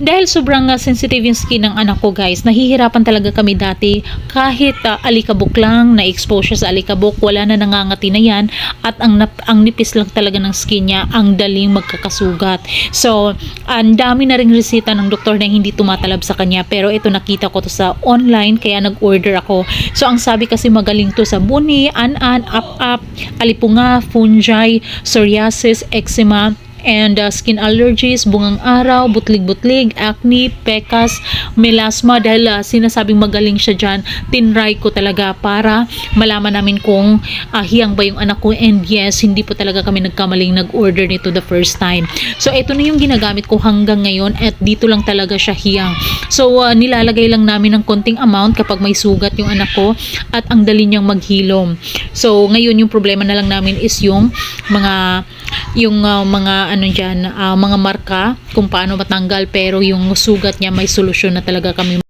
Dahil sobrang sensitive yung skin ng anak ko guys, nahihirapan talaga kami dati kahit alikabok lang, na-expose siya sa alikabok, wala na nangangati na yan at ang nipis lang talaga ng skin niya, ang daling magkakasugat. So, ang dami na ring resita ng doktor na hindi tumatalab sa kanya, pero ito nakita ko to sa online kaya nag-order ako. So, ang sabi kasi magaling to sa buni, an-an, up-up, alipunga, fungi, psoriasis, eczema, and skin allergies, bungang araw, butlig-butlig, acne, pekas, melasma. Dahil sinasabing magaling siya dyan, tinry ko talaga para malaman namin kung hiyang ba yung anak ko, and yes, hindi po talaga kami nagkamaling nag-order nito the first time. So ito na yung ginagamit ko hanggang ngayon at dito lang talaga siya hiyang. So nilalagay lang namin ng konting amount kapag may sugat yung anak ko at ang dali niyang maghilom. So ngayon yung problema na lang namin is yung mga mga marka kung paano matanggal, pero yung sugat niya may solusyon na talaga kami.